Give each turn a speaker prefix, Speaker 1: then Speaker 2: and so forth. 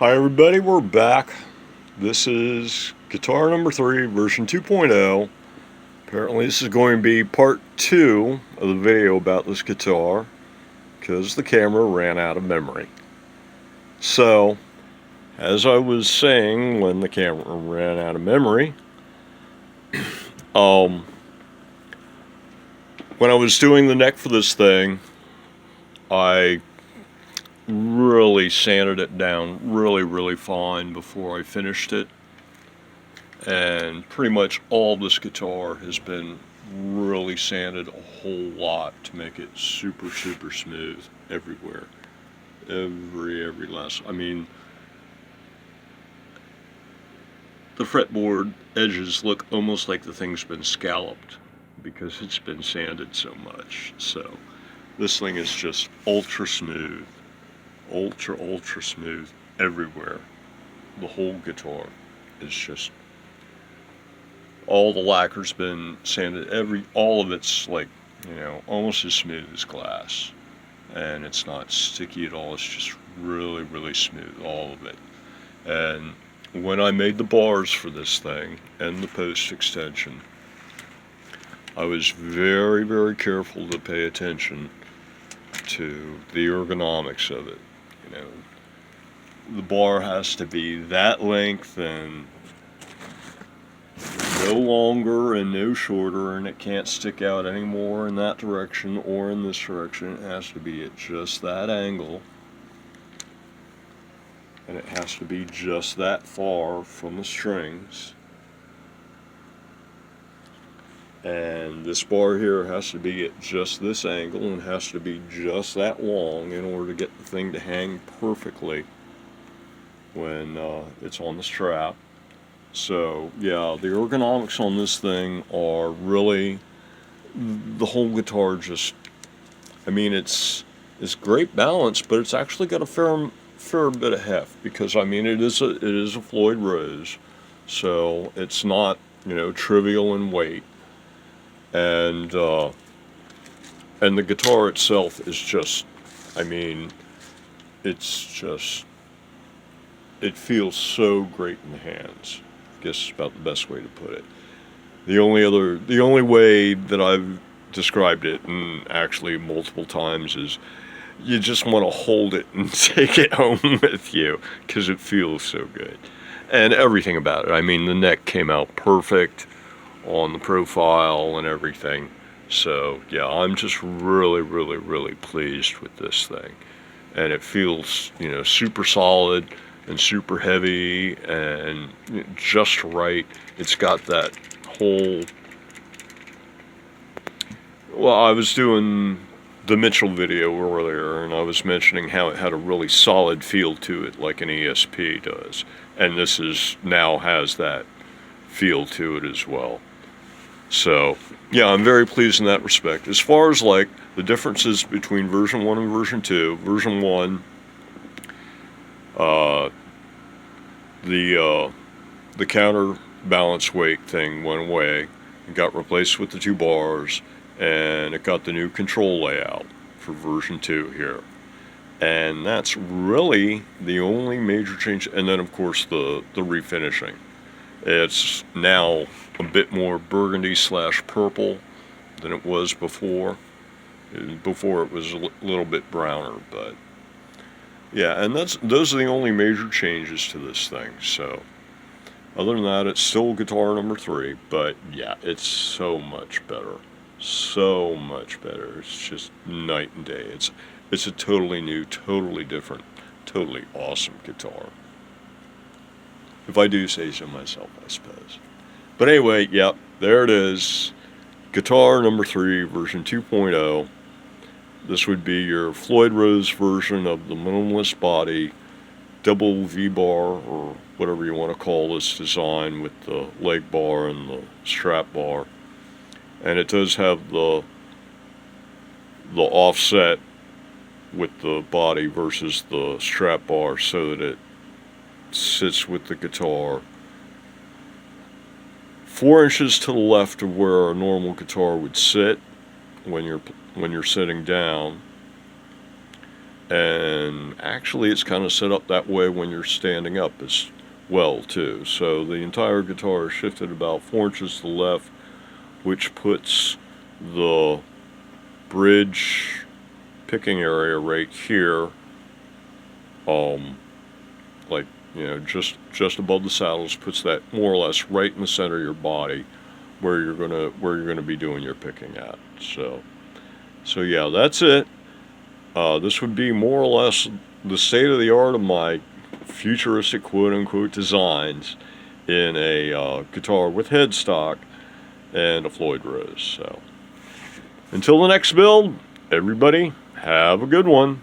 Speaker 1: Hi everybody, we're back. This is guitar number 3, version 2.0. Apparently this is going to be part 2 of the video about this guitar because the camera ran out of memory. So, as I was saying when the camera ran out of memory, when I was doing the neck for this thing, I really sanded it down really fine before I finished it, and pretty much all this guitar has been really sanded a whole lot to make it super smooth everywhere, every last, I mean, the fretboard edges look almost like the thing's been scalloped because it's been sanded so much. So this thing is just ultra smooth, ultra smooth everywhere. The whole guitar is just, all the lacquer's been sanded, all of it's like, almost as smooth as glass, and it's not sticky at all. It's just really smooth, all of it. And when I made the bars for this thing and the post extension, I was very careful to pay attention to the ergonomics of it. The bar has to be that length and no longer and no shorter, and it can't stick out any more in that direction or in this direction. It has to be at just that angle, and it has to be just that far from the strings. And this bar here has to be at just this angle and has to be just that long in order to get the thing to hang perfectly when it's on the strap. So yeah, the ergonomics on this thing are really, the whole guitar just, I mean, it's great balance, but it's actually got a fair bit of heft, because I mean it is a Floyd Rose, so it's not trivial in weight, and the guitar itself is just, I mean, it feels so great in the hands. I guess is about the best way to put it. The only way that I've described it, and actually multiple times, is you just want to hold it and take it home with you because it feels so good. And everything about it. I mean, the neck came out perfect on the profile and everything. So yeah, I'm just really pleased with this thing. And it feels, super solid and super heavy and just right. It's got that whole, well, I was doing the Mitchell video earlier, and I was mentioning how it had a really solid feel to it, like an ESP does. And this now has that feel to it as well. So yeah, I'm very pleased in that respect. As far as like the differences between version 1 and version 2, version 1, the counterbalance weight thing went away. It got replaced with the 2 bars, and it got the new control layout for version 2 here. And that's really the only major change. And then of course the refinishing. It's now a bit more burgundy / purple than it was before. Before it was a little bit browner, but yeah, and those are the only major changes to this thing. So other than that, it's still guitar number 3, but yeah, it's so much better. So much better. It's just night and day. It's a totally new, totally different, totally awesome guitar, if I do say so myself, I suppose. But anyway, yep, there it is. Guitar number 3, version 2.0. This would be your Floyd Rose version of the minimalist body, double V-bar, or whatever you want to call this design, with the leg bar and the strap bar. And it does have the offset with the body versus the strap bar, so that it sits with the guitar 4 inches to the left of where a normal guitar would sit when you're sitting down, and actually it's kind of set up that way when you're standing up as well too. So the entire guitar is shifted about 4 inches to the left, which puts the bridge picking area right here, like, you know, just above the saddles, puts that more or less right in the center of your body, where you're gonna be doing your picking at. So yeah, that's it. This would be more or less the state of the art of my futuristic quote-unquote designs in a guitar with headstock and a Floyd Rose. So until the next build, everybody have a good one.